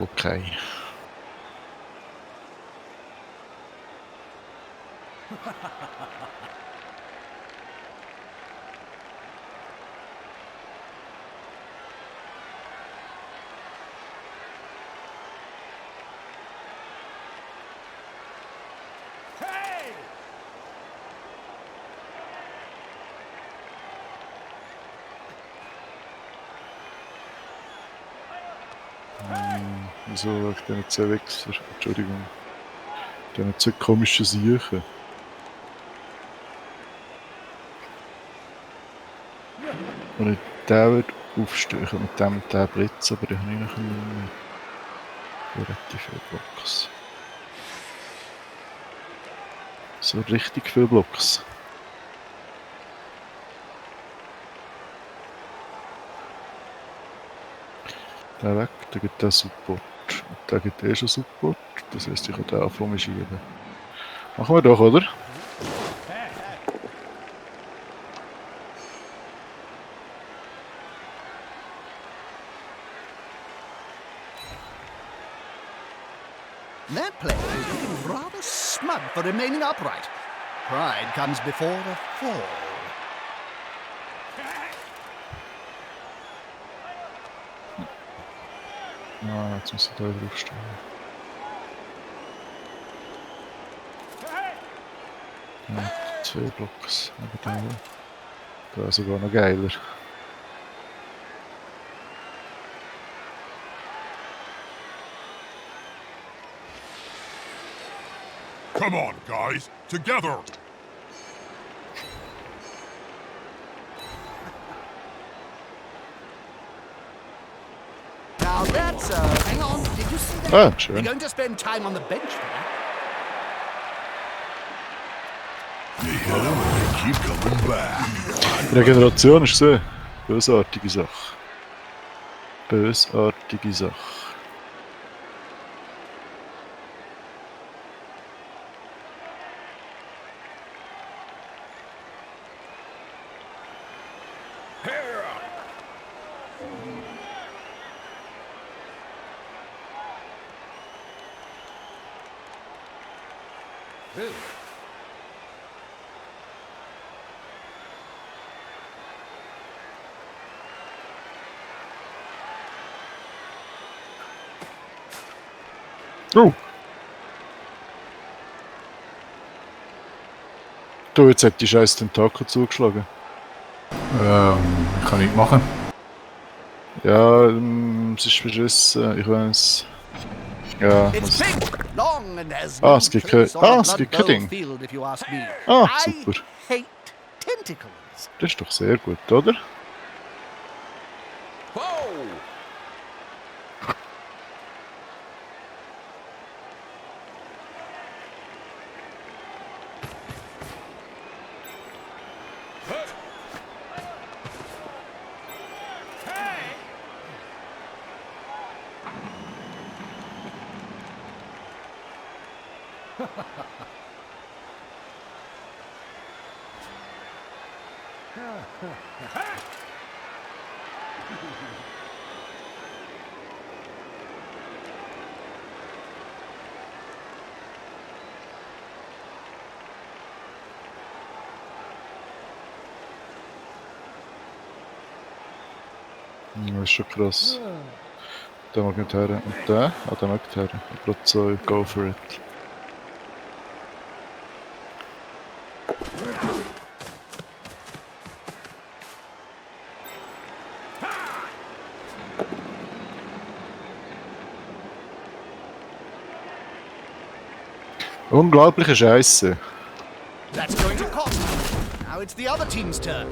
Okay. Wieso wegen diesen 2 Wechsler? Entschuldigung. Diesen 2 komischen Siechen. Und ich den würde aufstehen, ich mit dem den Blitz, aber den habe ich noch nicht. Relativ viele Blocks. So richtig viele Blocks. Der weg, der gibt den Support. Und der gibt schon Support. Das heisst, ich kann den anfangen zu schieben. Machen wir doch, oder? That player is looking rather smug for remaining upright. Pride comes before a fall. Ah, jetzt muss ich da draufstehen. Ja, 2 Blocks. Aber der ist sogar noch geiler. Come on, guys, together! Now that's, hang on, did you see that? Ah, schön. You're going to spend time on the bench for that? You hit 'em and they keep coming back. Regeneration ist gesehen. Bösartige Sache. Bösartige Sache. Oh! Du, jetzt hat die scheiß Tentakel zugeschlagen. Kann ich machen. Ja, es ist verschissen, ich weiß. Ja, It's muss. big, long, and has Ah, no es gibt place kein- on ah, the es gibt Blood kein Bowl Ding. field, if you ask me. Ah, I super. hate tentacles. Das ist doch sehr gut, oder? Ja, das ist schon krass. Der mag nicht her. Und der? Ah, der mag her. Ich glaube so, go for it. Unglaubliche Scheiße. That's going to cost. Now it's the other team's turn.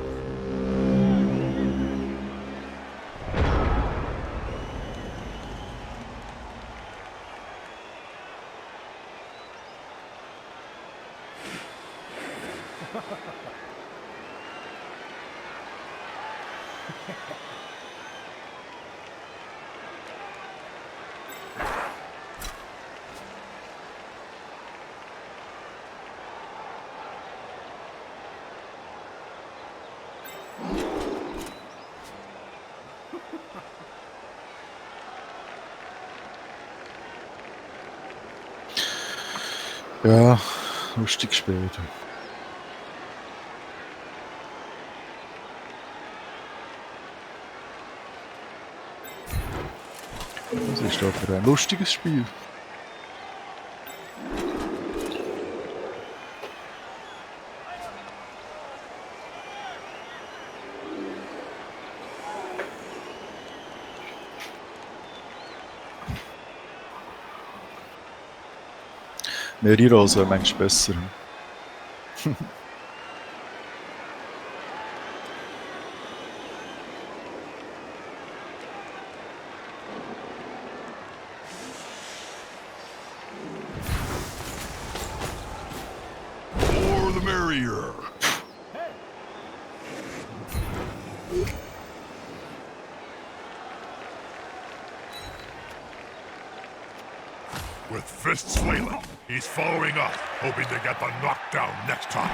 Ja, lustig gespielt. Das ist aber ein lustiges Spiel. Mehrere Rosen wäre manchmal besser. More the merrier. With fists flailing, he's following up, hoping to get the knockdown next time.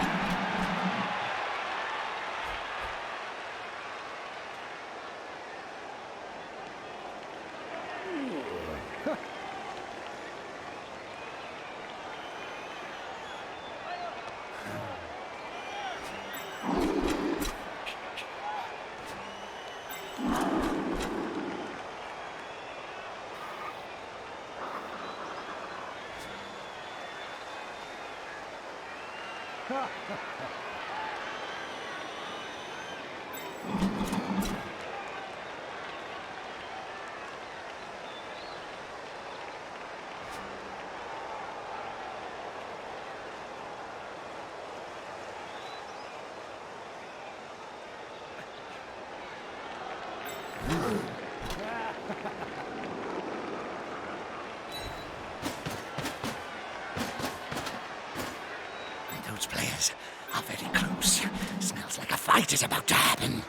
Those players are very close. Smells like a fight is about to happen.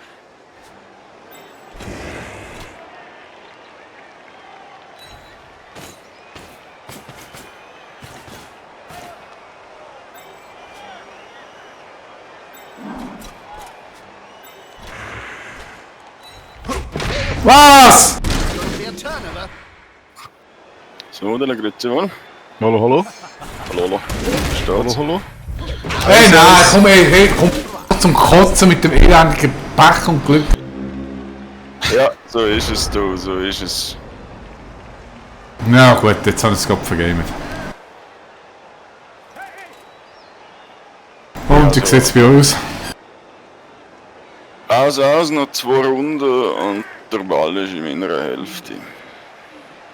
Was? Going to be a turnover. So, der grüezi wohl. Hallo, hallo. Hallo, hallo. Hallo, Steht's? hallo. Hey, nein, komm, hey, komm zum Kotzen mit dem elendigen Pech und Glück. Ja, so ist es, du, so ist es. Na gut, jetzt habe ich es gerade vergamet. Und wie sieht es bei uns? Also, noch 2 Runden und der Ball ist in meiner Hälfte.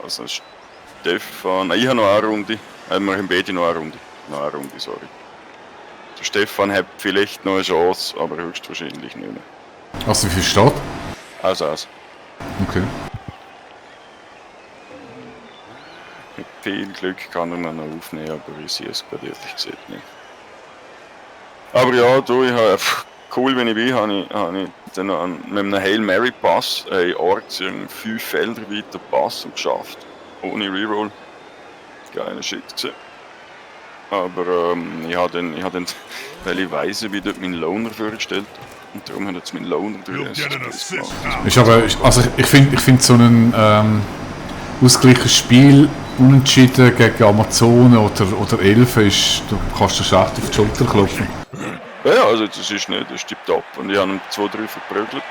Also Stefan, nein, ich habe noch eine Runde. Wir haben beide noch eine Runde. Noch eine Runde, sorry. Der Stefan hat vielleicht noch eine Chance, aber höchstwahrscheinlich nicht mehr. Also wie viel steht? Also. Okay. Mit viel Glück kann er ihn noch aufnehmen, aber ich sehe es gerade ehrlich gesagt nicht. Aber ja, du, ich habe, cool, wenn ich bin, habe ich dann noch mit einem Hail Mary Pass einen Ort 5 Felder weiter Pass und geschafft. Ohne Reroll. Geiler Shit gewesen. Aber ich habe dann, weil ich weiss, wie dort mein Loner vorgestellt. Und darum hat jetzt mein Loner You'll durch get an assist now. Ist aber, also ich find so ein ausgleiches Spiel unentschieden gegen Amazonen oder Elfen ist, du kannst dir schlecht auf die Schulter klopfen. Ja, also das ist nicht, das ist tipptopp. Und ich habe 2, 3 verprügelt.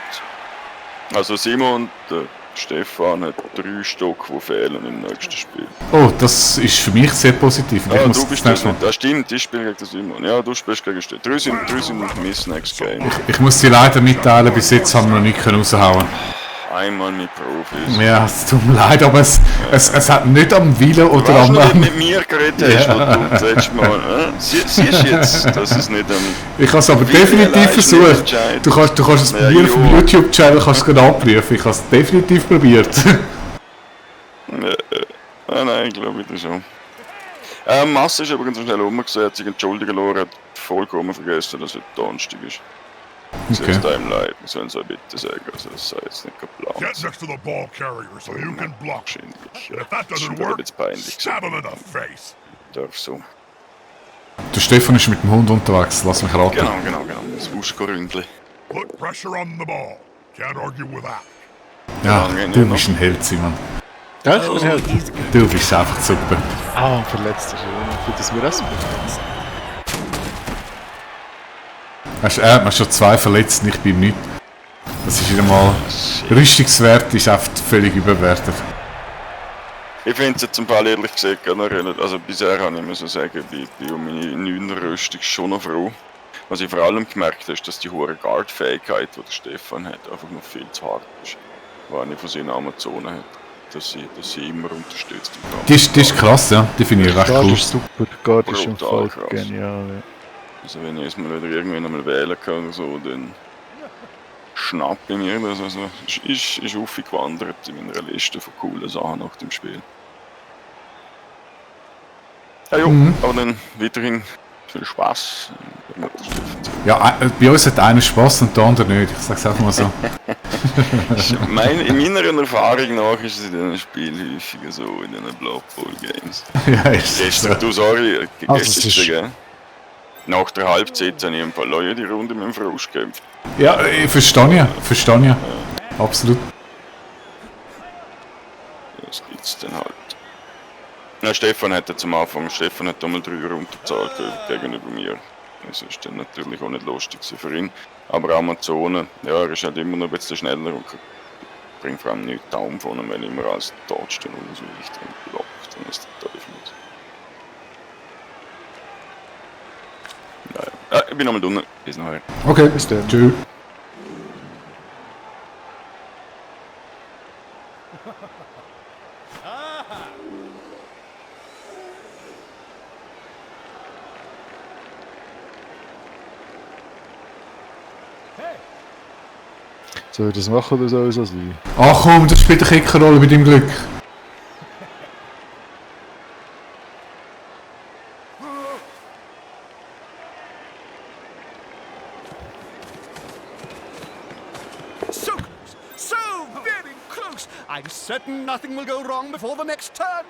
Also Simon und Stefan hat 3 Stück, die fehlen im nächsten Spiel. Oh, das ist für mich sehr positiv. Ja, Ich muss du bist das das nicht. Das stimmt, ich spiele gegen den Simon. Ja, du spielst gegen Stefan. 3 sind auf Miss Next Game. Ich muss dir leider mitteilen, bis jetzt haben wir noch nicht raushauen. Einmal mit Profis. Ja, es tut mir leid, aber es hat nicht am Willen oder Weißt am... du, nicht mit mir geredet hast, Ja. wo du das letzte Mal... Siehst du jetzt, dass es nicht am... Ich habe es aber Wie definitiv allein versucht. entscheiden. Du kannst es bei Ja, mir auf dem ja. YouTube-Channel gerade abprüfen. Ich habe es definitiv probiert. Nein, ich glaube nicht so. Masse ist übrigens so schnell rumgesehen, hat sich entschuldigen lassen, hat vollkommen vergessen, dass es Donnerstag ist. Das Okay. ist einem leid, wir sollen so bitte sagen, also das sei jetzt nicht Get geplant. next to the ball carrier so you can block. Wahrscheinlich, And ja. if that Das ist doesn't mir work, jetzt peinlich stab gewesen. him in the face. Darf so. Der Stefan ist mit dem Hund unterwegs, lass mich raten. Genau. Das Wuschkoründli. Put pressure on the ball. Can't argue with that. Ja, Lange du nicht bist ein Held, Simon. Ja, ich bin halt. Du bist einfach super. Ah, verletzt ist er. hoffen, dass wir das Weißt du, er hat mir schon 2 verletzt, ich bin nicht. Das ist wieder mal. Rüstungswert ist einfach völlig überwertet. Ich finde es jetzt zum Fall ehrlich gesagt gar nicht relativ. Also bisher kann ich mir so sagen, bin um meine 9er Rüstung schon noch froh. Was ich vor allem gemerkt habe, ist, dass die hohe Guard-Fähigkeit, die der Stefan hat, einfach noch viel zu hart ist. Was ich von seinen Amazonen hat. Dass sie immer unterstützt. Die ist krass, ja. Die finde ich recht Guard cool. ist super, Guard ist im Brutal Fall krass. genial. Ja. Also wenn ich es mal wieder irgendwann einmal wählen kann oder so, dann schnapp ich mir das. Also ist aufgewandert in meiner Liste von coolen Sachen nach dem Spiel. Ja, jo, aber dann weiterhin viel Spaß. Ja, bei uns hat einer Spaß und der andere nicht. Ich sag's einfach mal so. In meiner Erfahrung nach ist es in diesen Spielen häufiger so, in diesen Blood Bowl Games. Ja, ist so. Gestern, du sorry, Also, es gestern, ist- gell? Nach der Halbzeit habe ich im Fall Leute die Runde mit dem Frust gekämpft. Ja, ich verstehe ja. Absolut. Das gibt's dann halt. Na, Stefan hat jetzt am Anfang, Stefan hat einmal 3 runtergezahlt gegenüber mir. Das ist dann natürlich auch nicht lustig für ihn. Aber Amazonen, ja, er ist halt immer noch ein bisschen schneller und bringt vor allem nicht Daumen von ihm, wenn immer als Touchdown oder so nicht und blockt, dann ist der Teufel nicht. Naja, ich bin nochmal drinnen. Bis nachher. Okay, Bis dann. tschüss. Soll ich das machen oder soll ich das sein? Ach komm, das spielt eine Kickerrolle bei deinem Glück. So close, so very close. I'm certain nothing will go wrong before the next turn.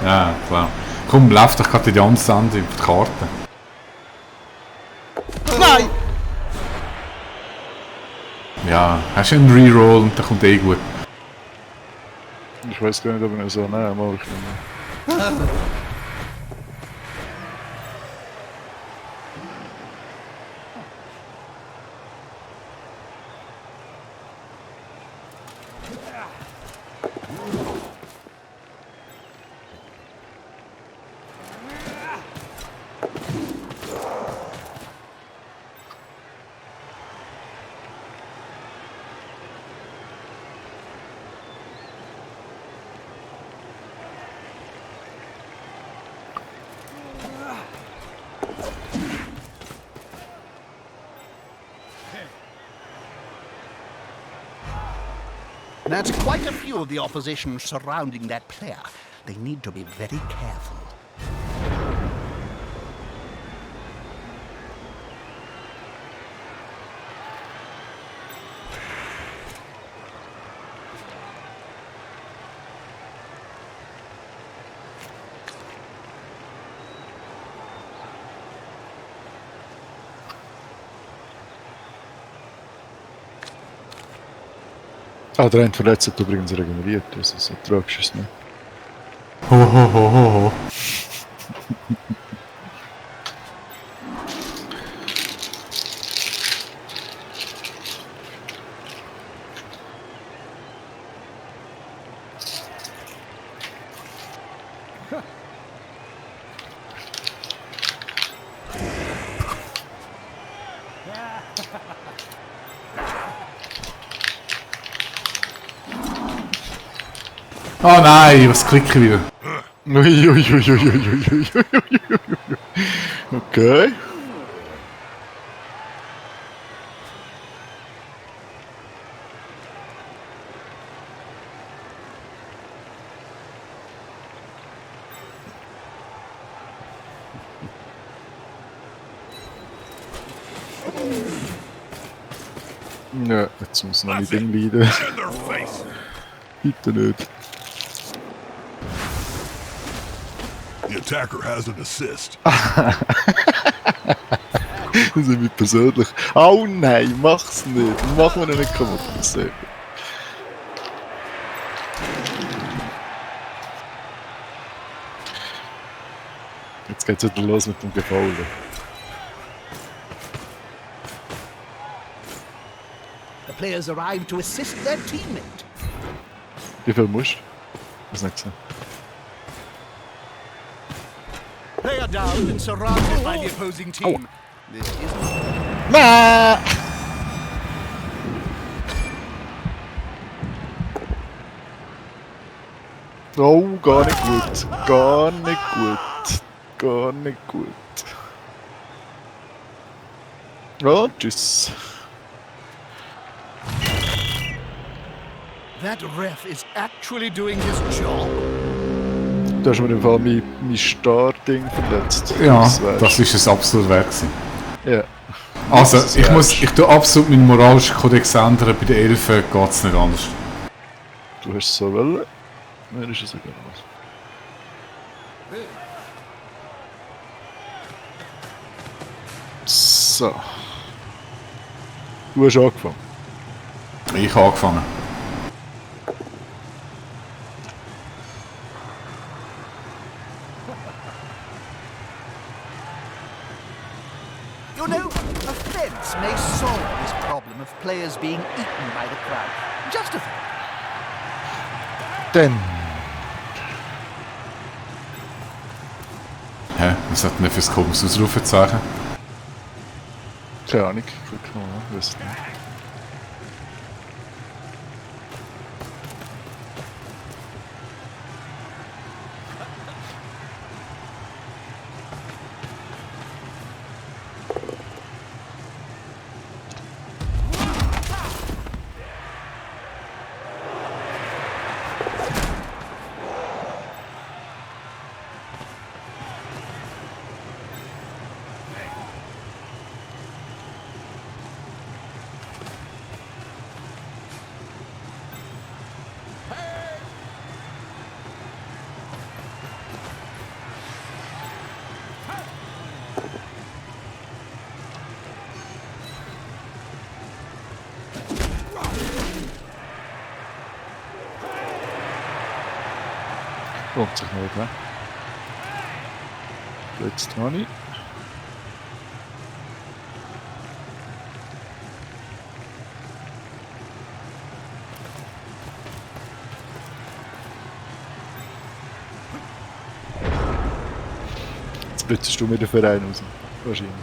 Ja, klar. Komm, lauf doch gerade in die andere Seite auf die Karte. Nein! Ja, hast du einen Reroll und dann kommt eh gut. Ich weiß gar nicht, ob ich ihn so nehmen mache ich nicht mehr. That's quite a few of the opposition surrounding that player. They need to be very careful. Ah, der eine verletzt hat übrigens regeneriert, also so tragisch ist es nicht. Ho, ho, ho, ho, ho. Oh nein, was klicke ich wieder? Okay. Ja, jetzt muss noch mit dem leiden. In their face. Bitte nicht. The attacker has an assist. Das ist mich persönlich. Oh nein, mach's nicht. Mach mir nicht kaputt. Das ist geht's wieder los mit dem Gefaulen. The players arrive to assist their teammate. Wie viel musst du? Das nicht gesehen. They are down and surrounded by the opposing team. This isn't Nein! Oh, gar nicht gut. Gar nicht gut. Gar nicht gut. Oh, tschüss. That ref is actually doing his job. Du hast mir im Fall mein Star-Ding verletzt. Ja, wär's. das ist es absolut wert gewesen. Ja. Also, Das ich tue absolut meinen moralischen Kodex ändern, bei den Elfen geht es nicht anders. Du hast es so wollen. Mir ist es egal. So. Du hast angefangen. Ich habe angefangen. You know, a fence may solve this problem of players being eaten by the crowd. Just a thought. Dann. Hä? Was hat denn für ein komisches Ausrufezeichen? Keine Ahnung. Guck mal an. Weiß nicht. Lohnt sich nicht, ne? Jetzt habe ich. Jetzt blitzest du mir den Verein raus. Wahrscheinlich.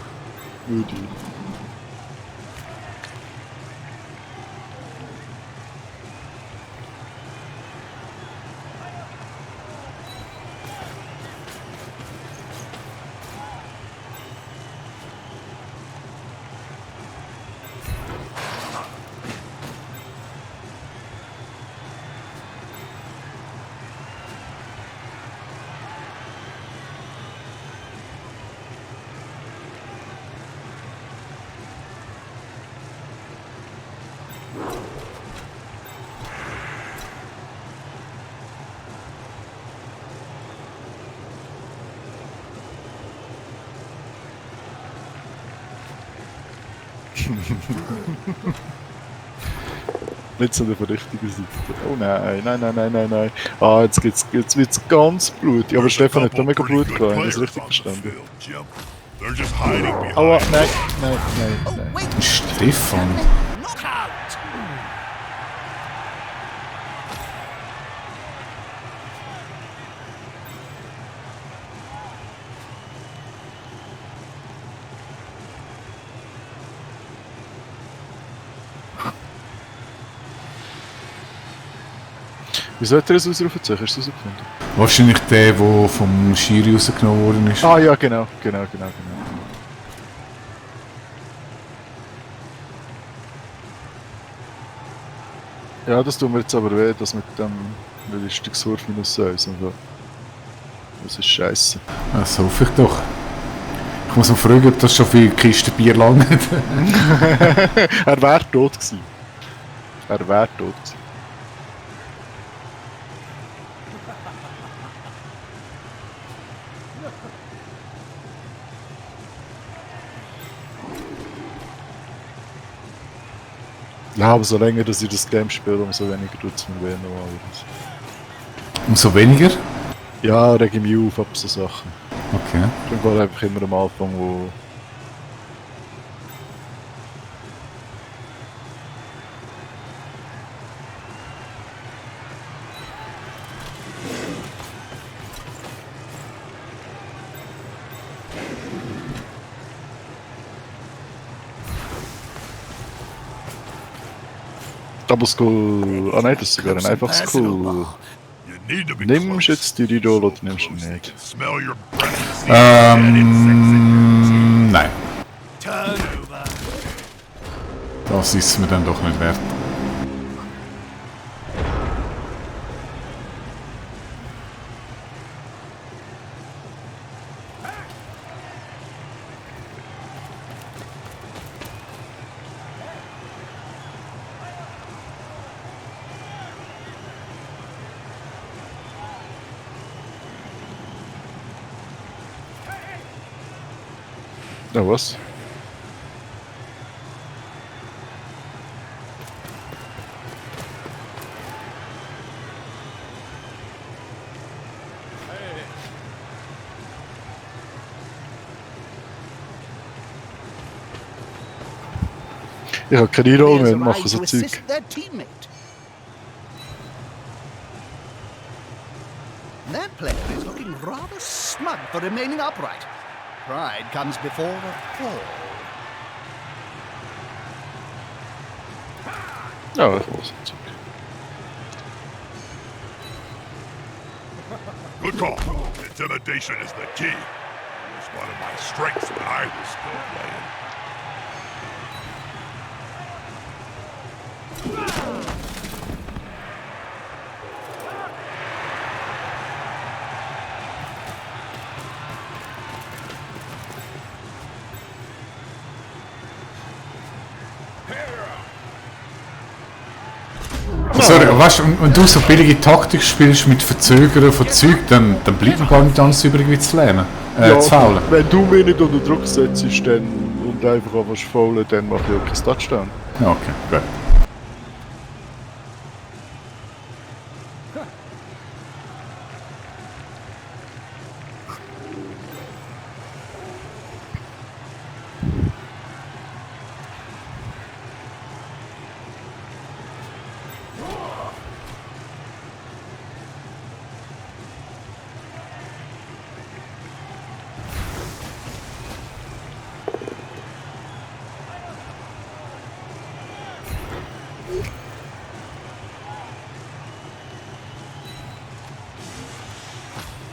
Würde ich. Nicht so auf der richtigen Seite. Oh nein, nein, nein, nein, nein, nein. Ah, jetzt wird's ganz blutig. Aber Stefan hat da mega Blut gehabt, ich habe das richtig verstanden. They're just hiding behind. Aua, nein, nein, nein, Oh, nein. wait! Stefan. Knockout! Wieso hat er das Ausrufezeichen? Hast du das herausgefunden? Wahrscheinlich der, der vom Schiri rausgenommen worden ist. Ah ja, genau. Ja, das tut mir jetzt aber weh, das mit dem Realistiksurf -1 und so. Das ist scheiße. Das hoffe ich doch. Ich muss mal fragen, ob das schon für Kisten Bier langt. Er wäre tot gewesen. Er wäre tot gewesen. Ja, aber so länger, dass ich das Game spiele, umso weniger tut es mir weh normalerweise. Umso weniger? Ja, reg ich mich auf ab so Sachen. Okay. Ich war einfach immer am Anfang, wo... Double Skull... Ah nein, das ist sogar ein einfaches Skull. You need to be Nimmst du close. jetzt die Ridol oder nimmst du ihn nicht? Smell your breath. Nein. Turn over. Das ist mir dann doch nicht wert. Ja, was? Ich habe keine Ridol mehr, Players machen arrive so to Zeug. assist their teammate. That player is looking rather smug for remaining upright. Pride comes before a fall. Ja, ich mache so Zeug. Good call. Intimidation is the key. It was one of my strengths when I was still playing. Sorry, weißt du, wenn du so billige Taktik spielst mit Verzögern von Zeug, dann bleibt mir gar nicht anders übrig, wie zu lernen. Zu faulen. Wenn du mich nicht unter Druck setzt dann, und einfach anfängst zu faulen, dann mache ich auch keinen Touchdown. Ja, okay, gut.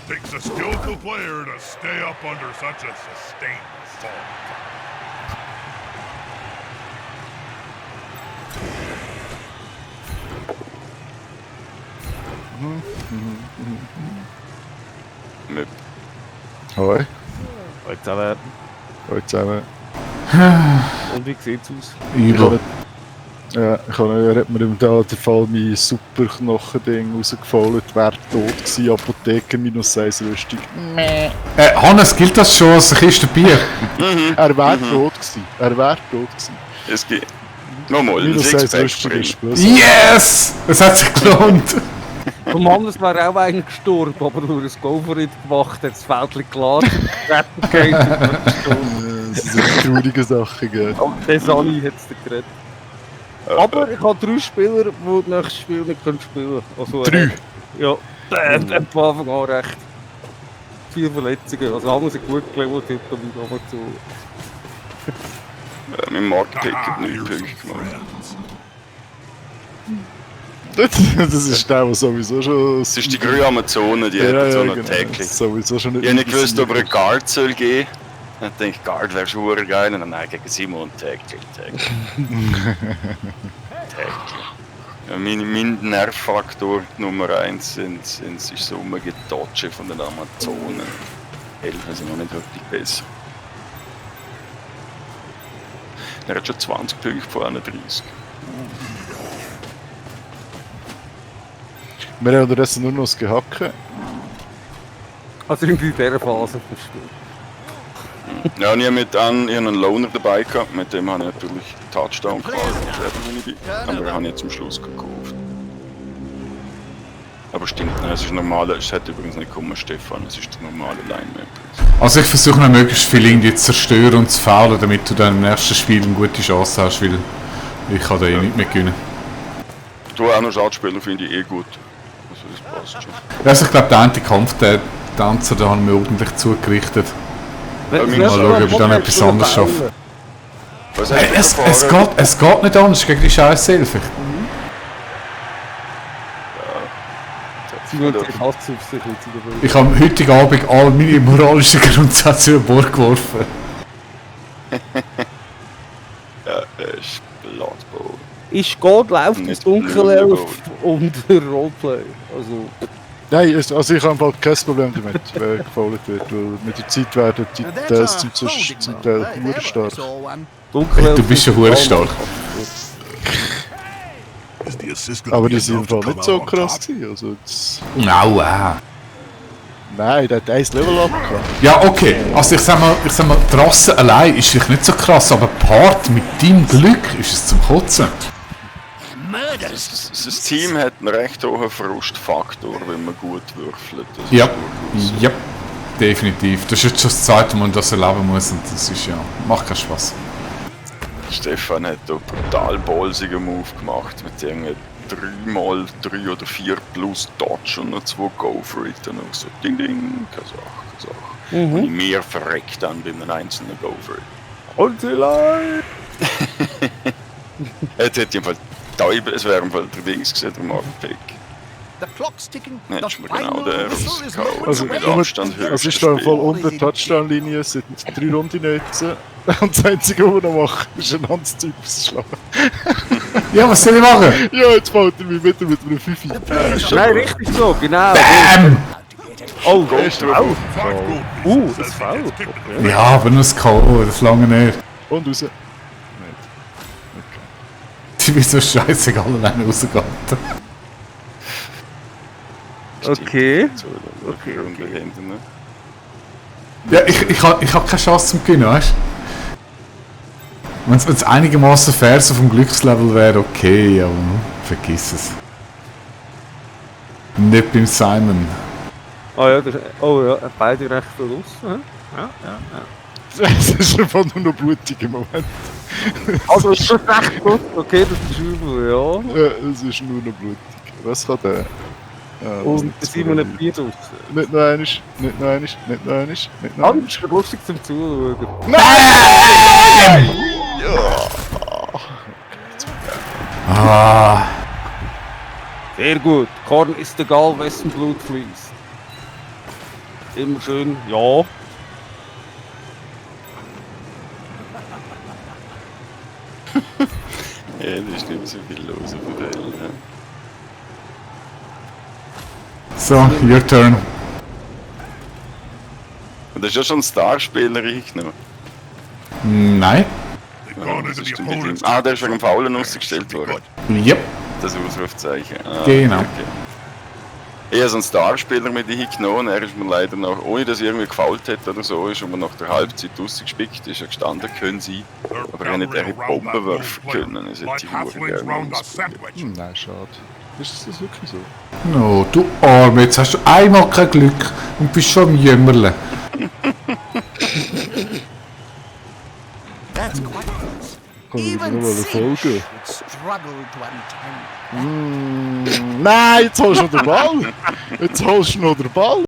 Takes a skillful player to stay up under such a sustained assault. Mit Hoi. Hallo zusammen. Hallo zusammen. Und wie sieht's aus? Übel. Ja, er hat mir im Fall mein super Knochen-Ding rausgefallen, wäre tot gewesen, Apotheke minus 1 Rüstung. Hannes, gilt das schon als eine Kiste Bier? Er wäre tot gewesen, er wäre tot gewesen. es geht. Nochmal, ein Minus 1 Sixpack Rüstung bringen. ist plus. Yes! Es hat sich gelohnt! Der Mannes wäre auch eigentlich gestorben, aber durch ein Go-For-It gemacht, hat das Feld klar retten können. Das sind traurige Sachen, gell. Der Sani hat es geredet. Aber ich habe 3 Spieler, die das nächste Spiel nicht spielen können. Also, 3? Ja, der hat von Anfang an recht viele Verletzungen. Also haben sie gut gelevelt, heute aber zu. Mein Marktpick hat Ah, 9 you're Punkte some gemacht. friends. Das ist der, der sowieso schon... Das ist die grüne Amazone, die hat so noch genau. täglich. Sowieso schon Ich habe nicht gewusst, ob er einen Guard soll geben. Ich dachte, Guard wäre schon geil. Und dann nein, gegen Simon täglich. Ja, mein Nervfaktor Nummer 1 ist so umgetatscht von den Amazonen. 11 sind noch nicht wirklich besser. Er hat schon 20 Punkte von 31. Wir haben unterdessen nur noch das Gehacke. Also irgendwie in dieser Phase vom Spiel. Ja, und ich habe einen Loner dabei gehabt, mit dem habe ich natürlich Touchdown gehabt, wenn ich bin. Aber den habe ich zum Schluss gekauft. Aber stimmt nicht, es ist normal, es hat übrigens nicht gekommen, Stefan, es ist der normale Line-Map. Also ich versuche noch möglichst viel irgendwie zu zerstören und zu faulen, damit du dann im nächsten Spiel eine gute Chance hast, weil ich kann da eh nicht mehr gewinnen. Du auch noch Schadspieler finde ich eh gut. Also das passt schon. Also ich glaube, der eine Kampf, der Tanzer, da haben wir ordentlich zugerichtet. Mal schauen, ob ich dann etwas anderes schaffe. Was Hey, hast du gefahren? es geht nicht anders gegen die scheiß Elfe. Sie wird sich Hass auf sich jetzt in der Welt. Ich habe am heutigen Abend all meine moralischen Grundsätze über Bord geworfen. Ja, er ist Blood Bowl. Ist Gott läuft ins Nicht dunkle blöd, Elf und der Roleplay. Also, Nein, also ich habe einfach kein Problem damit, wer gefault wird, weil mit der Zeit werden die Details zum Teil nur stark. dunkle Elf. Du bist ja hure stark. Is the assist gonna Aber be die sind enough to einfach come nicht so out on krass top? gewesen. Also das, Aua. nein, der hat 1 Level up gehabt. Ja, okay. Also ich sag mal, die Rasse allein ist vielleicht nicht so krass, aber Part mit deinem Glück ist es zum Kotzen. Das Team hat einen recht hohen Frustfaktor, wenn man gut würfelt. Das ist Ja, durchaus- ja, definitiv. Das ist jetzt schon das zweite Mal, dass er erleben muss und das ist ja, macht keinen Spaß. Stefan hat da brutal ballsigen Move gemacht mit irgendwie 3x3 oder 4 plus Dodge und noch 2 Go for it. Und auch so ding ding, keine Sache. Und ich mehr verreckt dann bei einem einzelnen Go for it. Und sie leid. Jetzt hätte ich im Fall es wäre im Fall der Dings gesehen, der Mark-Pick. The clock's ticking. Dann The hättest du mir genau final den whistle is rausgehauen. Also, mit nur- Abstand also höchstes ich stehe Spiel. voll unter der Touchdown-Linie, seit 3 Runden jetzt. Und das Einzige, was er noch macht, ist ein Hans-Typ zu schlagen. Ja, was soll ich machen? Ja, jetzt fällt er mich wieder mit einem 5. Nein, richtig so, genau. Oh, Goal ist drauf. foul. 5 gold. Das ist foul. Ja, aber nur das K.O., das lange nicht. Und raus. Die bin so scheißegal alleine rausgegangen. Okay. So, okay. Runde hinten, ne? Ja, ich hab keine Chance zum Gewinnen, weißt du? Wenn es einigermaßen fair so vom Glückslevel wäre, okay, aber vergiss es. Nicht beim Simon. Oh ja, beide recht raus. Ja. Das ist einfach nur noch blutig im Moment. Also ist schon recht gut. Okay, das ist übel, ja. Ja, es ist nur noch blutig. Was kann der? Ja, Und der Simon hat Bier draus. Nicht noch einmal, nicht noch einmal, nicht noch einmal, nicht noch einmal. Das ist lustig zum Zuschauen. Ah, Sehr gut. Korn ist egal, wessen Blut fließt. Immer schön, ja. Ja, da ist nicht mehr so viel los auf der Welt. Ne? so, your turn. Und das ist ja schon ein Starspieler reingenommen. Nein. They've gone Was into the ist denn mit ihm? opponent's Ah, der ist wegen dem Faulen ausgestellt worden. Yep. Das Ausrufzeichen. Ah, Genau. Okay. Ich habe so einen Starspieler mit hingenommen, er ist mir leider noch, ohne dass er irgendwie gefault hat oder so, ist mir nach der Halbzeit rausgespickt, ist er gestanden, können sie, aber er hätte eine Bombe werfen können, das hätte like ich halflings gerne round a ausprobiert. sandwich. Nein, schade. Ist das wirklich so? No, du Arme, jetzt hast du einmal kein Glück und bist schon am Jämmerle. That's quite close. Kann ich wieder Even nur Sage folgen? would struggle to untangle. Nein, jetzt holst du noch den Ball! Jetzt holst du noch den Ball!